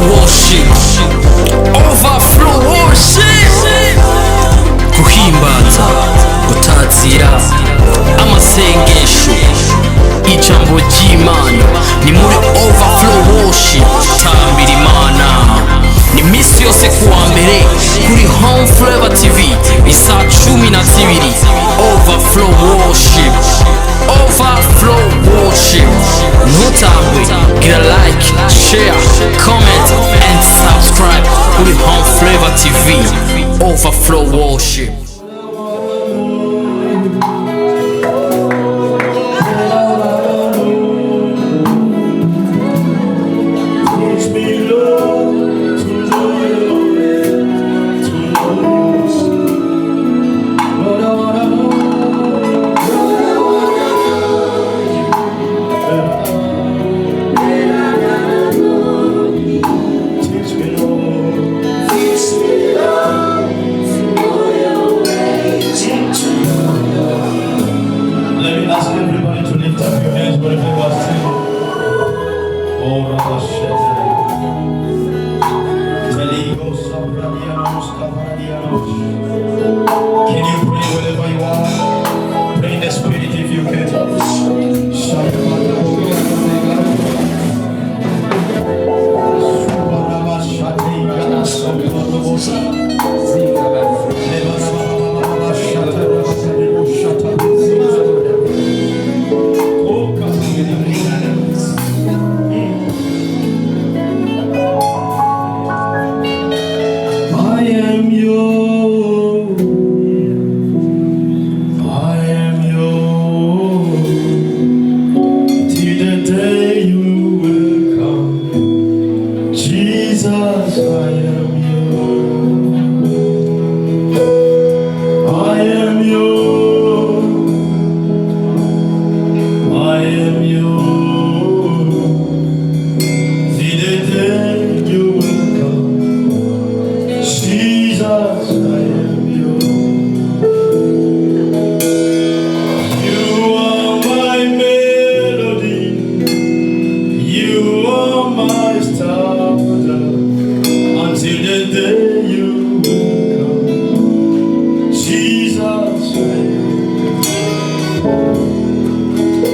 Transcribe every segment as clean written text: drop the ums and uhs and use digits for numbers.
worship, overflow worship. Guhimbaza, gutazira, amasengesho, ijambo ry'Imana ni muri overflow worship. Tambira Imana ni misi yose kuwa mbere kuri Home Flavor TV isaa 12. Overflow worship, overflow worship. Ntutangwe, gira like, share, comment and subscribe kuri Home Flavor TV. Overflow worship. Can you pray wherever you are? Pray in the spirit if you can.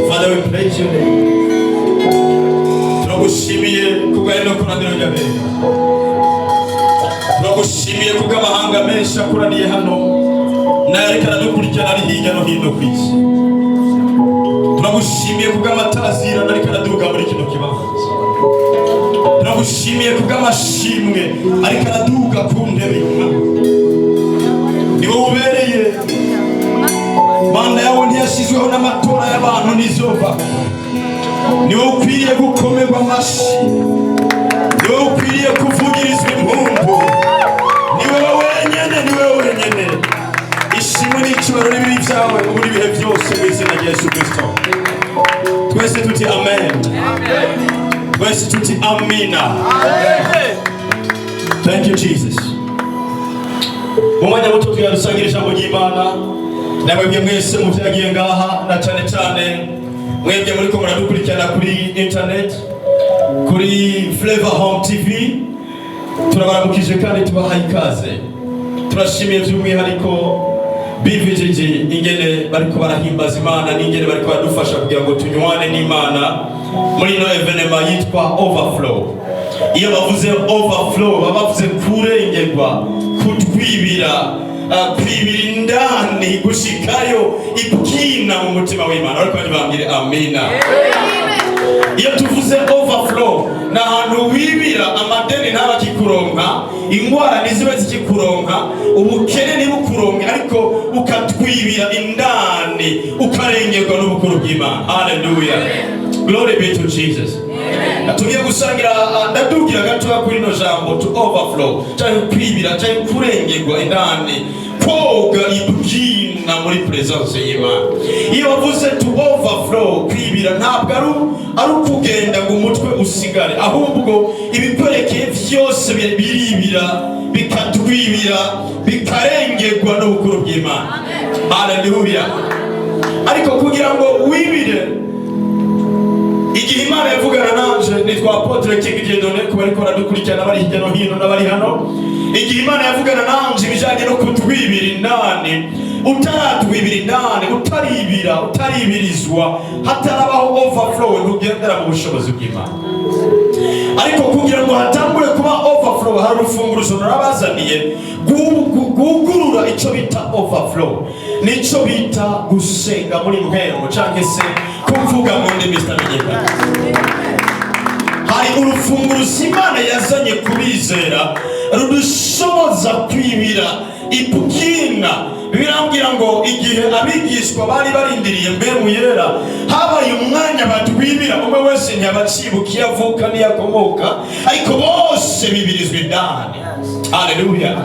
Father, we praise your name. Turagushimiye kubw'ino koraniro ry'abera. Turagushimiye kubw'amahanga menshi akoraniye hano n'ayariko aradukurikirana ari hirya no hino ku isi. Turagushimiye kubw'amatazira ariko araduga muri kino kibanza. Turagushimiye kubw'amashimwe ariko araduga ku ntebe y'Umwami. Niwe ubereye. Manda yawe ntiyashizweho n'amatora y'abantu n'izova. Niwe ukwiriye gukomerwa amashi. Niwe ukwiriye kuvugirizwa impundu. Niwe wenyene. Ishimwe n'icyubahiro n'ibibi byawe muri bihe byose mu izina rya Yesu Kristo. Twese tuti amen. Twese tuti amina. Thank you Jesus. Umwanya muto tuyarusangira ijambo ry'Imana. Namwe mwese muvyagiye ngaha na cyane mwebwe muri ko muradukurikirana kuri internet kuri Flavor Home TV. Turabaramukije kandi tubahaye ikaze. Turashimiye by'umwihariko BVGG ingene bariko barahimbaza Imana n'ingene bariko badufasha kugira ngo tunywane n'Imana muri no evenement yitwa overflow. Iyo bavuze overflow bavuze kurengerwa, kutwibira, kwibira indani gushikayo ibwina mu mutima w'Imana. Ariko bambire amina. Iyo tuvuze overflow na hantu wibira amadeni ntaba kikuronka, ingwara nizibe zikikuronka, ubukene nibukuronka, ariko ukatwibira indani ukarengerwa n'ubukuru bw'Imana. Hallelujah. Glory be to Jesus. Natugiye gusangira ndadugira gatoya kuri no jambo to overflow, cyane kwibira, cyane kurengerwa indani, koga ibwina muri presence y'Imana. Iyo bavuze to overflow, kwibira ntabwo ari ukugenda ngo umutwe usigare, ahubwo ibikwerekeye byose biribira, bikatwibira, bikarengerwa n'ubukuru bw'Imana. Hallelujah. Ariko kugira ngo wibire igihe Imana yavugana nanje nitwa Apotre Dieudonné kuba ariko baradukurikirana bari hirya no hino n'abari hano. Igihe Imana yavugana nanje ibijanye no kutwibira indani, utaratwibira indani, utaribirizwa, hatarabaho overflow, ntugendera mu bushobozi bw'Imana. Ariko kugira ngo hatangure kuba overflow, hari urufunguruzo narabazaniye gugurura icyo bita overflow, nico bita gusenga muri mpero canke se kuvuga mu ndimi zitamenyekana. Hari urufunguruzo Imana yazanye kubizera rudushoboza kwibira ipukina. Birambwira ngo igihe abigishwa bari barindiriye mbemu yera, habaye umwanya batwibira, umwe wese ntiyabacibukiye avuka niyakomoka, ariko bose bibirizwa indani. Hallelujah.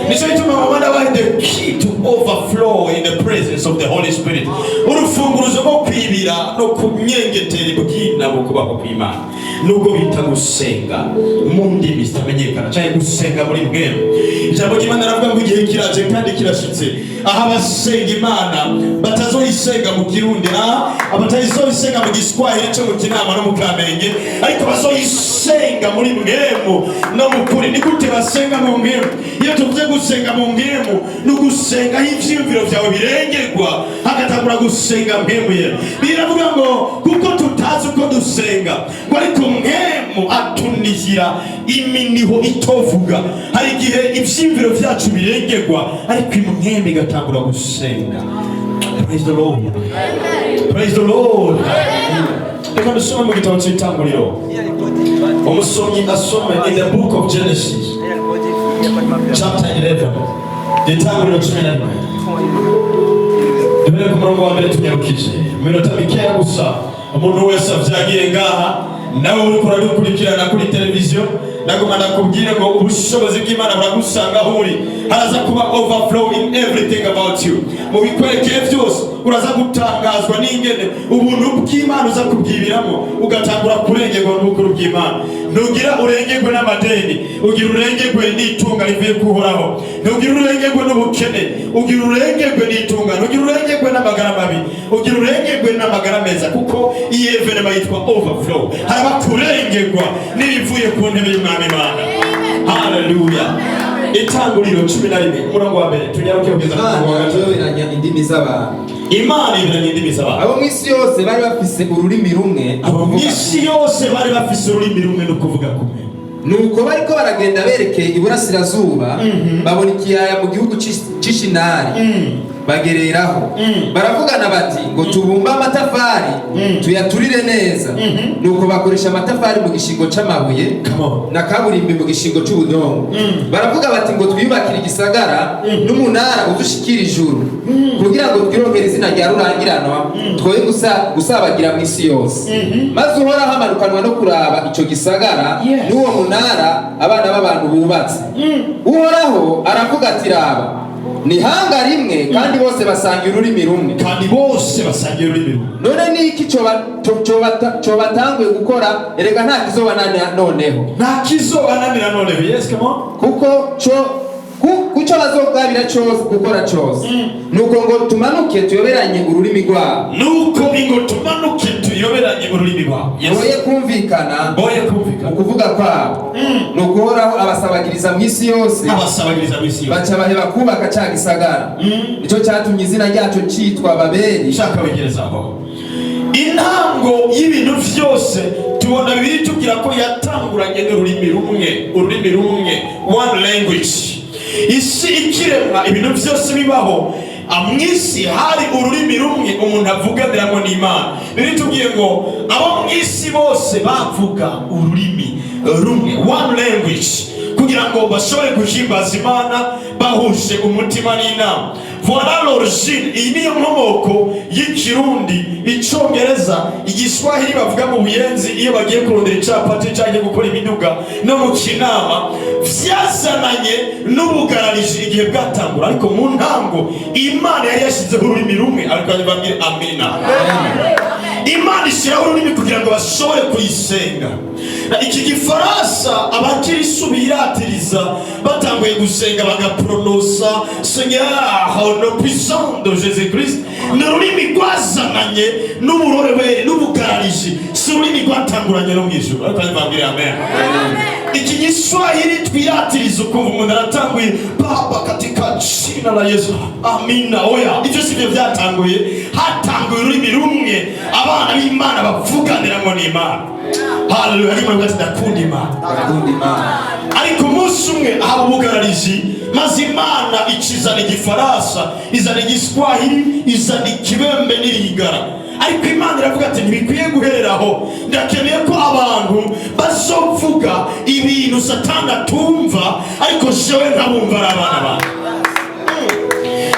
Nico ituma mama wabaye the key to overflow in the presence of the Holy Spirit. Urufunguruzo rwo kwibira no kunyengetera ibukina mu kubaho kw'Imana, nubwo bita gusenga mu ndimi zitamenyekana cyangwa gusenga muri mbwemu. Ijambo ry'Imana ravuga ngo igihe kiraje kandi kirashitse aha abasenga Imana batazoyisenga mu Kirundi, abatazoyisenga mu Giswahili cyo mu Kinama no mu Kamenge, ariko bazoyisenga muri mbwemu no mu kuri. Ni gute basenga mu mbwemu? Iyo tuvuze gusenga mu mbwemu, ni ugusenga ivyiyumviro vyawe birengerwa, hagatangura gusenga mbwemu yera. Biravuga ngo kuko tutazi uko dusenga, ngo ariko mbwemu atunihira iminiho itovuga. Hari igihe ivyiyumviro vyacu birengerwa, ariko impwemu igatangura gusenga. Praise the Lord. Praise the Lord. Reka dusome mu gitabo cy'Itanguriro, umusomyi asome in the book of Genesis chapter 11, Itanguriro 11. Dubere ku murongo wa mbere tunyarukije minota mikeya gusa. Umuntu wese avyagiye ngaha, nawe uri kuradukurikirana kuri televiziyo, nagoma nakubwire ngo ubushobozi bw'Imana buragusanga aho uri. Haraza kuba overflow in everything about you. Mu bikwerekeye byose uraza gutangazwa n'ingene ubuntu bw'Imana uza kubwibiramo, ugatangura kurengerwa n'ubukuru bw'Imana. Ntugira urengerwe n'amadeni, ugira urengerwe n'itunga rivuye kuhoraho. Ntugira urengerwe n'ubukene, ugira urengerwe n'itunga. Ntugira urengerwe n'amagara mabi, ugira urengerwe n'amagara meza, kuko iyi evenema yitwa overflow. Haraba kurengerwa n'ibivuye ku ntebe y'Umwami Imana. Hallelujah. Itanguriro 11 umurongo wa mbere tunyaruke kugeza ku murongo wa gatatu. Iranya indimi z'abantu. Imana ibiranya indimi z'abantu. Abo mwisi yose bari bafise ururimi rumwe. Abo mwisi yose bari bafise ururimi rumwe no kuvuga kumwe. Nuko bariko baragenda berekeye iburasirazuba, babona ikiyaya mu gihugu c'Ishinari. Bagereraho baravugana bati ngo tubumbe amatafari tuyaturire neza. Nuko bakoresha amatafari mu gishingo c'amabuye na kaburimbi mu gishingo c'ubudongo. Baravuga bati ngo twiyubakire igisagara n'umunara udushikira ijuru, kugira ngo twironkere izina rya rurangiranwa, twoye gusabagira mu isi yose. Maze Uhoraho amanukanwa no kuraba ico gisagara n'uwo munara abana b'abantu bubatse. Uhoraho aravuga ati raba, ni hanga rimwe kandi bose basangira ururimi rumwe. Kandi bose basangira ururimi rumwe. None niki cobatanguye gukora? Erega nta kizobananira noneho. Nta kizobananira noneho. Yes, come on. Kuko kuco bazogabira cyose gukora cyose. Nuko ngo tumanuke tuyoberanye ururimi rwabo. Nuko ngo tumanuke tuyoberanye ururimi rwabo. Yes. Boye kumvikana ukuvuga kwabo. Nuko Uhoraho abasabagiriza mu isi yose. Baca baheba kubaka cya gisagara. Nico cyatumye izina ryacu cyitwa Babeli. Shaka wegerezaho. Intango y'ibintu byose tubona biri tugira ko yatanguranye n'ururimi rumwe, one language. Isi ikiremwa ibintu byose bibaho, amwisi hari ururimi rumwe umuntu avuganiramo n'Imana. Biri tugiye ngo abo mwisi bose bavuga ururimi rumwe, one language, kugira ngo bashobore guhimbaza Imana bahuje umutima n'inama. Voilà l'origine. Iyi niyo nkomoko y'Ikirundi, Icongereza, Igiswahili bavuga mu Buyenzi iyo bagiye kurondera icapati cyangwa gukora imiduga no mu Kinama, vyazananye n'ubugararije igihe bwatangura. Ariko mu ntango Imana yari yashyizeho ururimi rumwe, ariko bambwire amina. Imana ishyiraho ururimi kugira ngo bashobore kuyisenga. Iki Gifaransa abakirisu biratiriza kuza batanguye gusenga bagapronosa Seigneur au nom puissant de Jésus-Christ n'ururimi rwazananye n'uburorebe n'ubugarariji si ururimi rwatanguranye no mw'ijuru ariko ndababwira amen. Iki Kiswahili twiratiriza ukumva umuntu aratanguye Baba katika jina la Yesu amina. Oya, ivyo sivyo byatanguye, hatanguye ururimi rumwe abana b'Imana bavuganira ngo ni Imana. Haleluya. Ariko ngo ndakunda Imana. Ariko umunsi umwe haba ubugarariji maze Imana icizana igifaransa, izana igiswahili, izana ikibembe n'irigara. Ariko Imana iravuga ati ntibikwiye guhereraho, ndakeneye ko abantu bazovuga ibintu Satani atumva ariko jewe nkabumva ari abana banjye.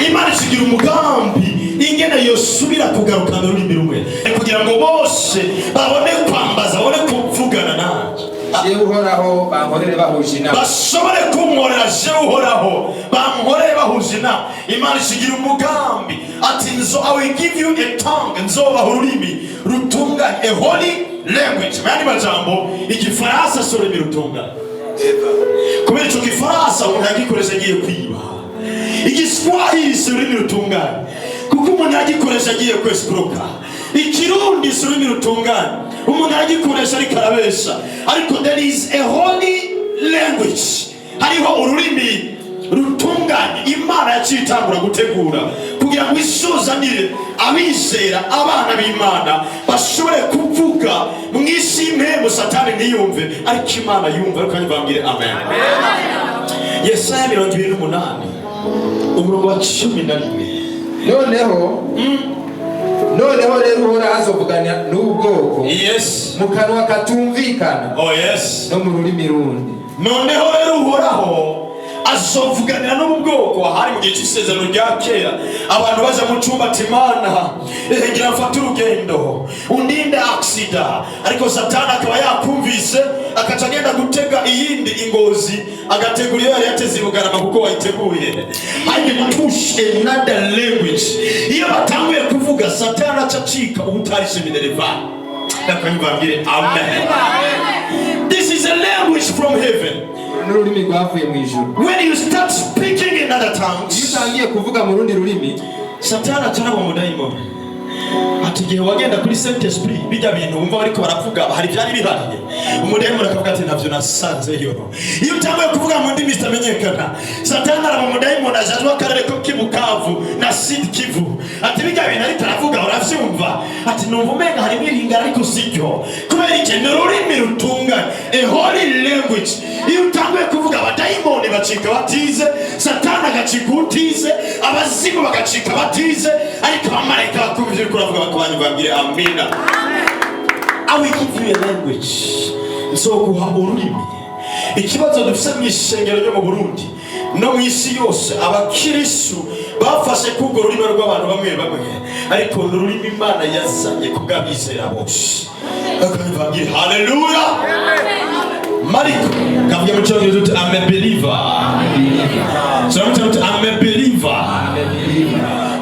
Imana ishigira umugambi ingene yosubira kugarukana ururimi rumwe kugira ngo bose babone kwambaza, babone kuvugana nanjye. Jewe uhoraho bankorere bahuje inama, bashobore kumworera jewe uhoraho bankorere bahuje inama. Imana ishigira umugambi ati I will give you a tongue, nzobaha ururimi rutunganye, a holy language. Mani majambo igifaransa si ururimi rutunganye, kubera ico gifaransa umuntu yagikoresha agiye kwiba. Igiswahili si ururimi rutunganye kuko umuntu yagikoresha agiye kwesikuruka. Ikirundi si ururimi rutunganye umuntu yagikoresha ariko arabesha. Ariko there is a holy language, hariho ururimi rutunganye Imana yacitangura gutegura kugira ngo isuzanire abizera abana b'Imana bashobore kuvuga mw'isi imwe Satani ntiyumve ariko Imana yumva. Ariko nibambire amen. Yesaya 28 umurongo wa 11. Noneho rero uhora azovugana n'ubwoko yes mu kanwa katumvikana yes no mu rurimi rundi. Noneho rero uhoraho azovuganira no mu bwoko. Hari mu gihe cy'isezerano rya kera abantu baza mu cyumba ati Imana ngira mfata urugendo undinde aksida, ariko Satani akaba yakumvise akaca agenda gutega iyindi ingozi agategura iyo yari yateze ibugarama kuko wayiteguye. Hanyuma push another language. Iyo batanguye kuvuga Satani acacika ubutari seminareva. Ndakambwira amen. This is a language from heaven. N'ururimi rwavuye mu ijuru. When you start speaking in other tongues, iyo utangiye kuvuga mu rundi rurimi, Satani ataraba umudayimoni. Ati gihe wagenda kuri Saint Esprit bijya bintu wumva bariko baravuga hari byari bihariye, umudayimoni akavuga ati navyo nasanzeyo. Iyo utangiye kuvuga mu ndimi zitamenyekana, Satani araba umudayimoni ajazwa akarere ko Kibukavu na Sud Kivu. Ati bijya bintu ariko aravuga uravyumva, ati numva umenga hari biringa ariko sicyo, kubera iki n'ururimi rutunganye, a holy language. Iyo utangiye kuvuga abadayimoni bacika batize, Satani agacika utize, abazimu bagacika batize, ariko abamarayika bakumvira kuravuga bakabanye babwire amina. I will give you a language. Nzoguha ururimi. Ikibazo dufise mw'ishengero ryo mu Burundi no mw'isi yose, abakirisu bafashe kubwo rurimi rw'abantu bamwe ariko n'ururimi Imana yazanye kubw'abizera bose. Bakabwire haleluya. Mariko kavuga mu cyongereza uti I'm a believer. So I'm a believer.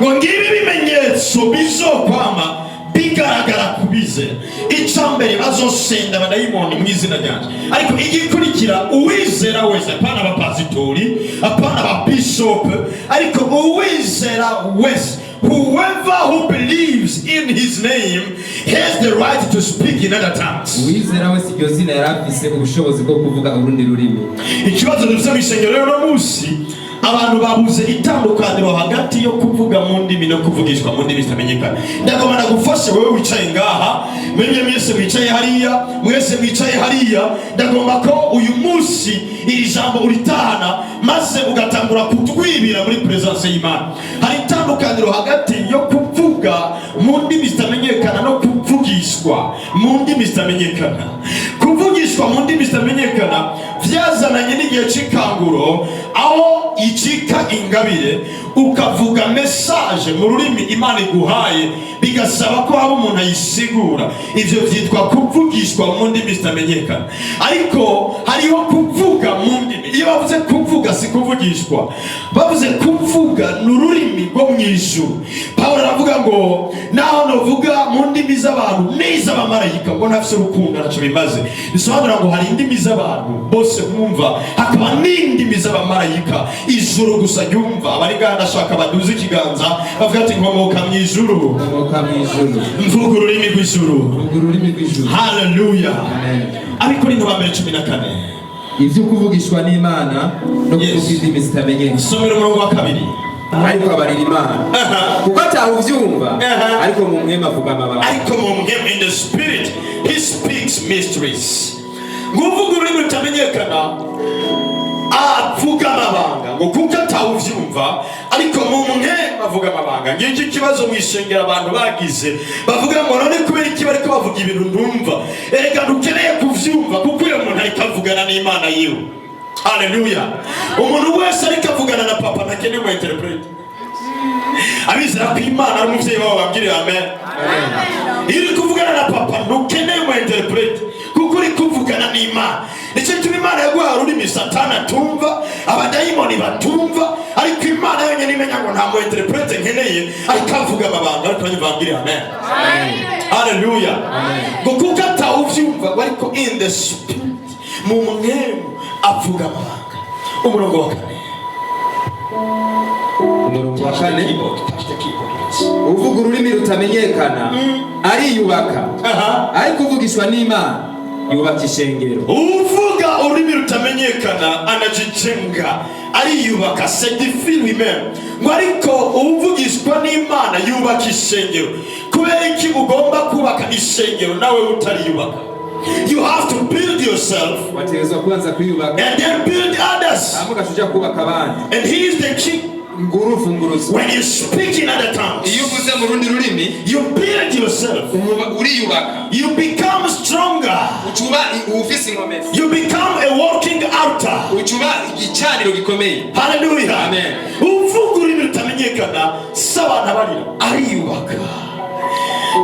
Ngibi bimenyetso bizokwama bigaragara kubize. Icambere bazosenda abadayimoni mu izina ryanjye. Ariko igikurikira uwizera wese, apana abapasitori, apana ababishop, ariko uwizera wese, whoever who believes in his name has the right to speak in other tongues. Uwizera wese iryo zina yarafise ubushobozi bwo kuvuga urundi rurimi. Ikibazo dufise mw'ishengero rero no munsi, abantu babuze itandukaniro hagati yo kuvuga mu ndimi no kuvugishwa mu ndimi zitamenyekana. Ndagomba gufasha wewe wicaye ngaha, mwese wicaye hariya, mwese wicaye hariya, ndagomba ko uyu munsi iri jambo uritahana maze ugatangura kutwibira muri presence y'Imana. Hari itandukaniro hagati yo kuvuga mu ndimi zitamenyekana no kuvugishwa mu ndimi zitamenyekana. Kuvugishwa mu ndimi zitamenyekana vyazananye n'igihe c'ikanguro, aho icika ingabire ukavuga message mu rurimi Imana iguhaye, bigasaba ko haba umuntu ayisigura. Ivyo vyitwa kuvugishwa mu ndimi zitamenyekana. Ariko hariho kuvuga mu ndimi. Iyo bavuze kuvuga si kuvugishwa. Bavuze kuvuga n'ururimi rwo mu ijuru. Pawulo aravuga ngo naho novuga mu ndimi z'abantu n'iz'abamarayika ngo ntafise urukundo ntacyo bimaze. Bisobanura ngo hari indimi z'abantu bose mwumva, hakaba n'indimi z'abamarayika ijuru gusa ryumva. Abari ngaha ndashaka baduze ikiganza bavuga ati nkomoka mu ijuru, mvuga ururimi rw'ijuru. Haleluya. Ariko ni Nehemiya 14 ivyo kuvugishwa n'Imana no kuvuga indimi zitamenyekana. Somera umurongo wa 2. Ariko abarira Imana kuko atahuvyumva, ariko mu mwema avuga amabanga. Ariko mu mwema, in the spirit he speaks mysteries. Nguvuga ururimi rutamenyekana avuga amabanga ngo kuko atawuvyumva, ariko mu mwema avuga amabanga. Ngiki kibazo mwishengera abantu bagize bavuga ngo none kubera iki bariko bavuga ibintu ndumva. Erega dukeneye kuvyumva kuko uyo muntu ariko avugana n'Imana yiwe. Haleluya. Umuntu wese ariko avugana na papa ntakeneye interpret. Abizera ko Imana ari umuvyeyi wawe wabwire amen. Iri kuvugana na papa ntukeneye interpret kuko uri kuvugana n'Imana. Nicyo gituma Imana yaguha ururimi Satani atumva, abadayimoni batumva, ariko Imana yonyine imenya ngo nta mu interpret nkeneye, ariko avuga amabanga. Ariko bavangire amen. Haleluya. Ngo kuko atawuvyumva ariko in the spirit mu mwema avuga amabanga. Umurongo wa 4. Umurongo wa 4. Uvuga ururimi rutamenyekana ariyubaka, ariko uvugishwa n'Imana yubaka ishengero. Uvuga ururimi rutamenyekana anajijenga, ariyubaka, s'edifie lui-même. Ngo ariko uvugishwa n'Imana yubaka ishengero. Kubera iki ugomba kubaka ishengero nawe utariyubaka? You have to build yourself and then build others. And he is the king. When you speak in other tongues, you build yourself. You become stronger. You become a walking altar. Hallelujah. Amen.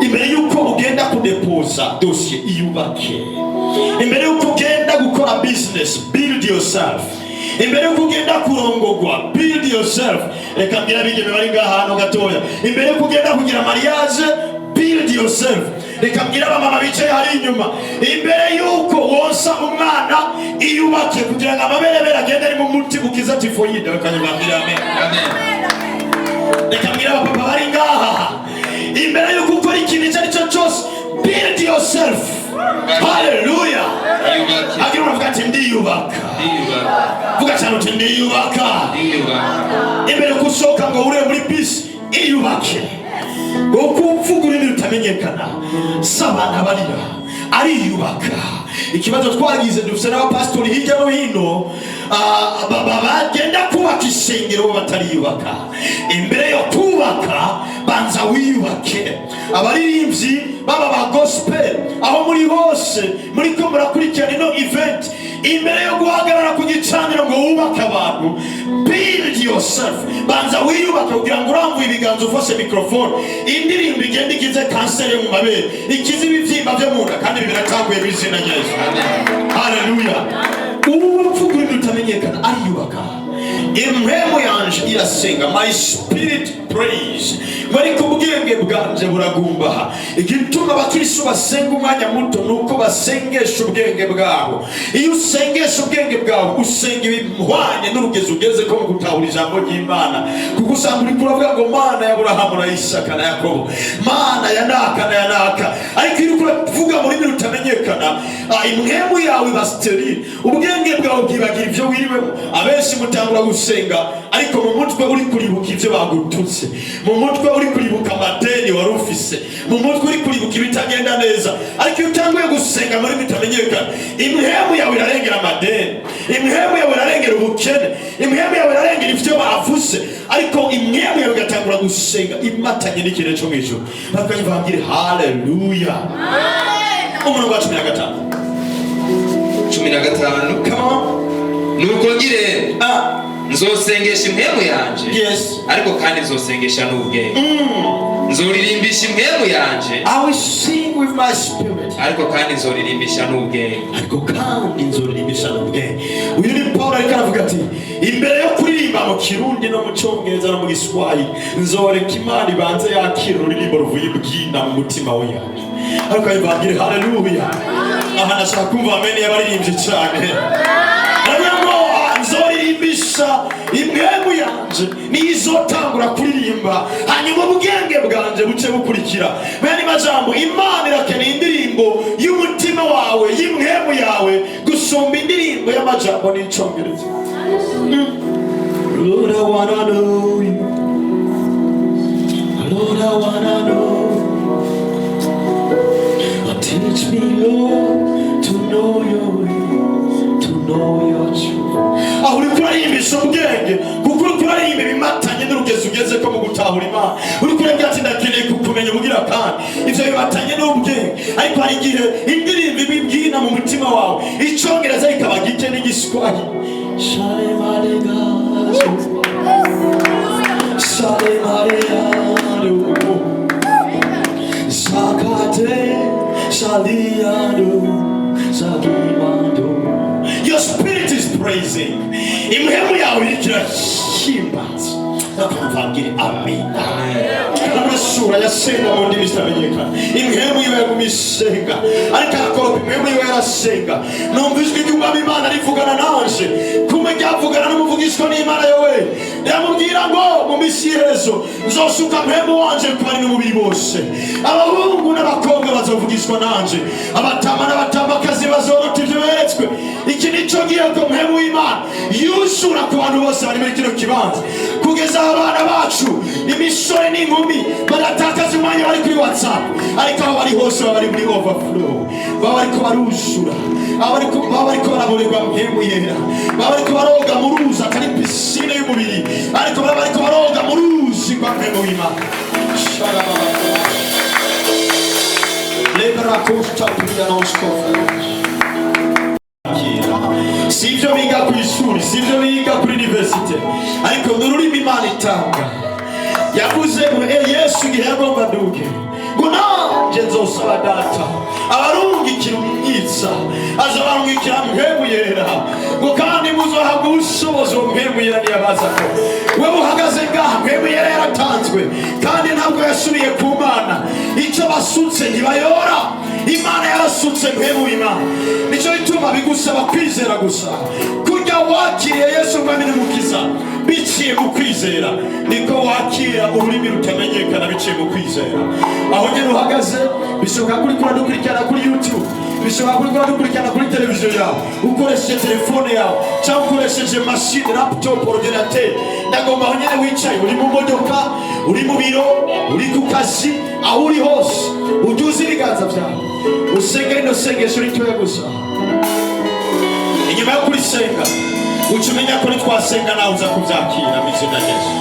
Imbere yuko ugenda kudepoza dossier iyubake. Imbere yuko ugenda gukora business, build yourself. Imbere yuko ugenda kurongogwa, build yourself. Reka mbira bigeme bari ngaha hano gatoya. Imbere yuko ugenda kugira mariage, build yourself. Reka mbira abamama bicaye hari inyuma. Imbere yuko wonsa umwana iyubake kugira ngo amaberebere agende ari mu muti ukiza tifoyide. Reka mbira amen. Reka mbira abapapa bari ngaha. Imbere yuko ukora ikintu icyo ari cyo cyose, build yourself. Haleluya. Agira unavuga ati ndiyubaka. Vuga cyane uti ndiyubaka. Imbere yuko usohoka ngo ure muri bisi, iyubake. Ngo kuvuga ururimi rutamenyekana s'abana barira ariyubaka. Ikibazo twagize dufite n'abapastori hirya no hino bagenda kubaka ishengero batariyubaka. Imbere yo kubaka banza wiyubake. Abaririmbyi baba ba gospel aho muri hose muri ko murakurikirana ino event, imbere yo guhagarara ku gicaniro ngo wubake abantu, build yourself. Banza wiyubake kugira ngo urambuye ibiganza ufashe microphone, indirimbo igenda ikize kanseri mu mabere, ikize ibibyimba byo mu nda, kandi biratanguye bizina Yesu. Haleluya. Uvuga ururimi rutamenyekana ariyubaka. Impemu yanje irasenga, my spirit praise. Bari kubwenge bwanje buragumbaha. Igituma abakristo basenga umwanya muto nuko basengesha ubwenge bwabo. Iyo usengesha ubwenge bwabo usenga ibihwanye n'urugezo ugeze ko gutahura ijambo ry'Imana. Kuko usanga uri kuravuga ngo Mana ya Abrahamu na Isaka na Yakobo, Mana ya Naka na Yanaka. Ariko iri kuvuga muri bintu utamenyekana, impemu yawe basteril, ubwenge bwawe bwibagira ibyo wiriwemo. Abenshi mutangura gusenga ariko mu mutwe uri kuribuka ibyo bagututse, mu mutwe uri kuribuka amadeni wari ufise, mu mutwe uri kuribuka ibitagenda neza. Ariko iyo utanguye gusenga muri bitamenyekana, impemu yawe irarengera amadeni, impemu yawe irarengera ubukene, impemu yawe irarengera ibyo bavuze. Ariko impemu yawe igatangura gusenga imatanye n'ikirere cyo mu ijuru. Bakayivangire haleluya. Umurongo wa 15. 15. Come on. Nuko ngire nzosengesha impemu yanje, ariko kandi nzosengesha n'ubwenge. nzoririmbisha impwemu yanje, I will sing with my spirit, ariko kandi nzoririmbisha n'ubwenge. ariko kandi nzoririmbisha n'ubwenge. Uyu ni Paulo ariko aravuga ati imbere yo kuririmba mu Kirundi no mu Cyongereza no mu Giswahili nzoreka Imana ibanze yakira ururirimbo ruvuye ibwina mu mutima wawe. Ariko ayibagire haleluya. Aha nashaka kumva amen y'abaririmbye cyane. Nzoririmbisha impwemu yanje nizotangura kuririmba, hanyuma ubwenge bwanje buce bukurikira. Bene majambo, Imana irakeneye indirimbo y'umutima wawe, y'impwemu yawe gusumba indirimbo y'amajambo n'icyongereza. Lord, I wanna know you. Lord, I wanna know. Teach me, Lord, to know your way, to know your truth. Aho uri kurarimbisha ubwenge, kuko uri kuririmba ibimatanye n'urugezi ugeze ko mu gutahura Imana. Uri kurembya ati ndakeneye kukumenya ubugira kandi ivyo bimatanye n'ubwenge. Ariko hari igihe indirimbo ibibwina mu mutima wawe, icyongereza ikaba gike n'igiswahili. Shale malega, shale malega, sakate. Your spirit is praising. Imhemu yawe irashimbaza. Nakumvangire amina. Amasura yasenga mu ndimi zitamenyekana. Imhemu yawe yagumisenga. Ariko akoropa imhemu yawe yarasenga. Numva ijwi ry'Umwami Imana rivugana nanje. Kumwe ryavugana n'umuvugishwa n'Imana yawe. Ndamubwira ngo mu misi yezo nzosuka mpemu wanje ku bari n'umubiri bose. Abahungu n'abakobwa bazovugishwa nanje. Abatama n'abatamakazi bazorota ivyo beretswe. Iki nico gihe ko mpemu w'Imana yuzura ku bantu bose bari muri kino kibanza. Kugeza abana bacu imisore n'inkumi baratakaza umwanya bari kuri WhatsApp, ariko aho bari hose bari muri overflow, baba bariko baruzura, baba bariko baraborerwa mpemu yera, baba bariko baroga mu ruzi atari pisine y'umubiri, ariko baba bariko baroga mu ruzi rwa mpemu w'Imana. Sivyo biga ku ishuri, sivyo biga kuri university, ariko n'ururimi Imana itanga. Yavuze ngo Yesu igihe yagomba duke ngo nanje nzosaba data abarungikira umwitsa, azabarungikira mpemu yera, ngo kandi muzohabwa ubushobozi mpemu yera niyabaza ko we buhagaze ngaha. Mpemu yera yaratanzwe kandi ntabwo yasubiye ku Mana. Icyo basutse ntibayora, Imana yarasutse mpemu w'Imana. Nicyo bituma bigusaba kwizera gusa. Kurya wakiriye Yesu Mwami n'Umukiza biciye mu kwizera, niko wakira ururimi rutamenyekana biciye mu kwizera. Aho nyine uhagaze bishoboka kuri kuradukurikirana kuri YouTube, bishoboka kuri kuradukurikirana kuri televiziyo yawe, ukoresheje telefone yawe cyangwa ukoresheje machine, laptop, ordinateur. Ndagomba aho nyine wicaye, uri mu modoka, uri mu biro, uri ku kazi, aho uri hose ujuze ibiganza byawe usenge rino sengesho ritoya gusa. Inyuma yo kurisenga uchumenya ko nitwasenga nawe uza kubyakira mu izina rya Yesu.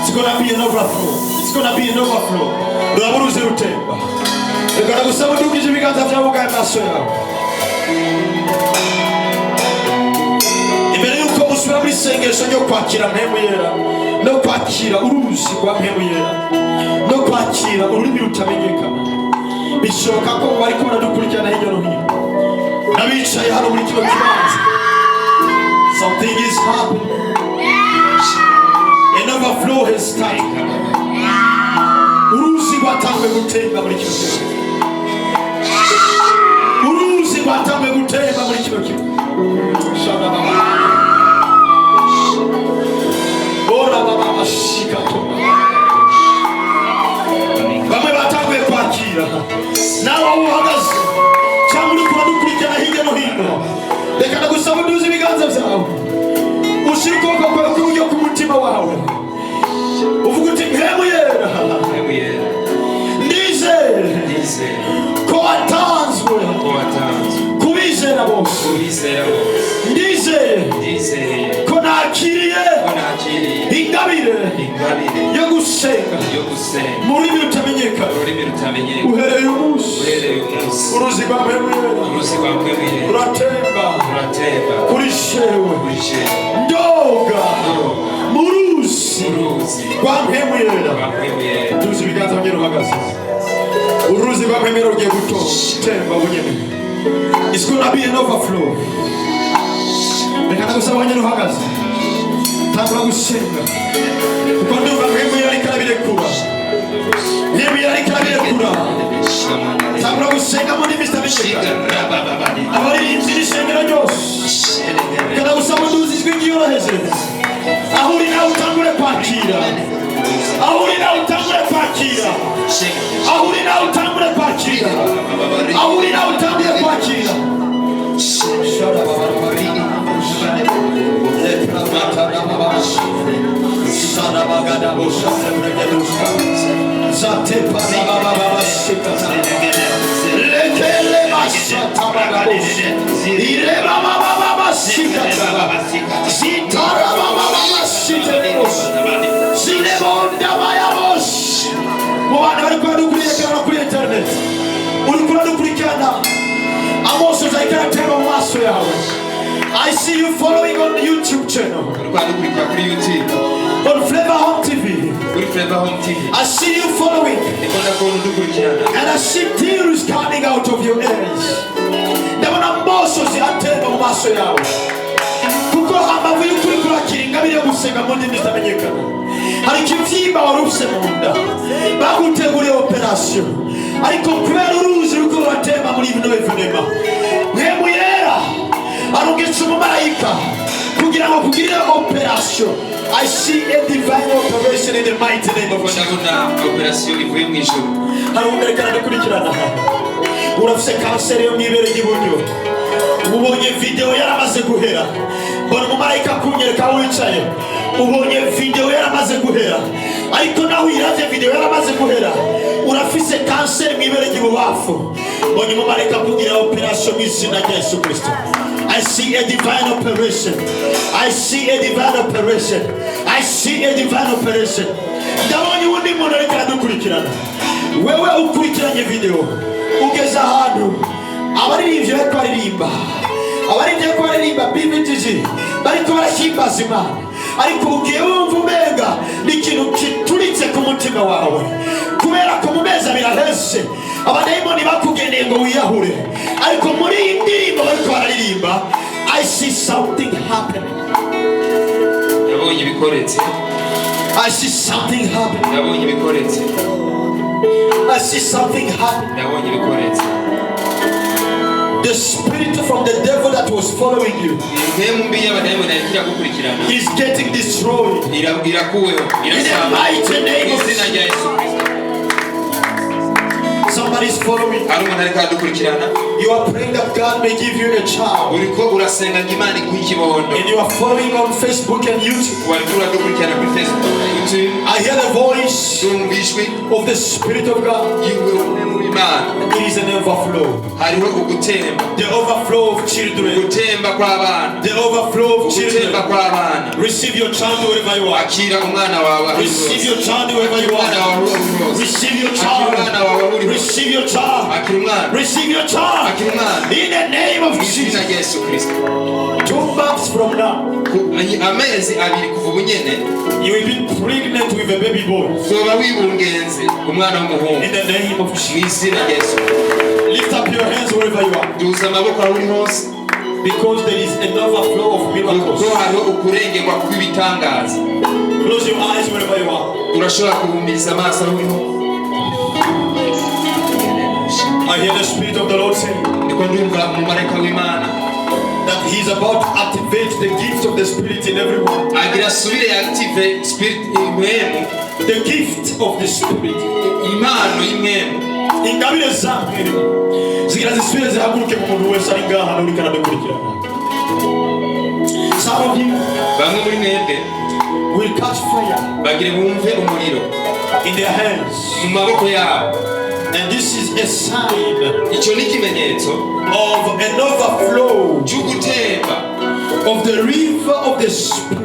It's gonna be an overflow. It's gonna be an overflow. Uraburuze rutemba. Reka gusaba dukije ibiganza byawe ugaye maso yawe. Imbere yuko musubira muri sengesho ryo kwakira mpemu yera, no kwakira uruzi rwa mpemu yera, no kwakira ururimi rutamenyekana. Bishoboka ko bari ko baradukurikirana hirya no hino, n'abicaye hano muri kino kibanza. Something is happening. An overflow has started. Uruzi rwatanzwe gutemba muri kino kibanza. Uruzi rwatanzwe gutemba muri kino kibanza. Bamwe batanguye kwakira, nawe aho uhagaze cyangwa uri kuradukurikirana hirya no hino, reka ndagusaba uduze ibiganza byawe, ushyire ukuboko kwawe kw'iburyo ku mutima wawe, uvuga uti mpemu yera, ndizeye ko watanzwe kubizera bose, ndizeye ko nakiriye ingabire yo gusenga mu rurimi rutamenyekana. Uhereye umunsi uruzi rwa mpemu yera ruratemba kuri shewe, ndoga mu ruzi rwa mpemu yera. Tuzi ibiganza uhagaze uruzi rw'amemero rugiye gutemba bunyene. It's gonna be an overflow. Reka ndagusaba wenyine uhagaze tangura gusenga kuko ndumva mwemwe yariko arabirekura tangura gusenga muri Mr. Bishika abaririmbyi n'ishengero ryose. Reka ndagusaba nduzi ijwi ryoroheje aho uri nawe utangure kwakira aho uri nawe utangure kwakira aho uri nawe utangure kwakira aho uri nawe utangure kwakira. I see you following on the YouTube channel. On Flavor Home TV. I see you following. And I see tears coming out of your eyes. Ndabona moso ziatema mu maso yawe. Kuko amavu y'ukuri kurakira ingabire yo gusenga mu ndimi zitamenyekana. Hari ikivyimba warufise mu nda. Baguteguriye operation. Ariko kubera uruzi ruko ruratema muri bino evenema. Mwemu yera. Arungitse umumarayika kugira ngo kugirire operation. I see a divine operation in the mighty name of Jesus. Operation ivuye mu ijuru. Harumberekana dukurikirana. Urafise kanseri yo mwibere ry'iburyo. Ubonye video yaramaze guhera. Mbona umumarayika kunyereka wicaye. Ubonye video yaramaze guhera. Ariko naho iravye video yaramaze guhera. Urafise kanseri mwibere ry'ibubafu. Mbonye umumarayika kugira operation mw'izina rya Yesu Kristo. I see a divine operation. I see a divine operation. I see a divine operation. Ndabonye undi muntu ariko aradukurikirana. Wewe ukurikiranye video ugeze ahantu abaririmbyi bariko baririmba BBTG bariko barahimbaza Imana, ariko ugiye wumva umenga n'ikintu kituritse ku mutima wawe kubera ko mu meza biraheze abadayimoni bakugeneye ngo wiyahure, ariko muri iyi ndirimbo bariko bararirimba I see something happening. Yabonye bikoretse. I see something happening. Yabonye bikoretse. I see something happening. Yabonye bikoretse. The spirit from the devil that was following you is getting destroyed. In the mighty name of Jesus. Somebody's following. You are praying that God may give you a child. And you are following on Facebook and YouTube. I hear the voice of the Spirit of God. It is an overflow. The overflow of children. The overflow of children. Receive your child wherever you are. Receive your child wherever you are. Receive your child. Receive your child. Receive your child. In the name of Jesus. 2 months from now, you will be pregnant with a baby boy. In the name of Jesus. Lift up your hands wherever you are. Because there is an overflow of miracles. Close your eyes wherever you are. I hear the Spirit of the Lord saying that He is about to activate the gift of the Spirit in everyone. The gift of the Spirit. Ingabire zange zigira zisubire zihaguruke mu muntu wese ari ngaha n'uri kana dukurikirana. Some of you will catch fire in their hands. And this is a sign of an overflow of the river of the Spirit.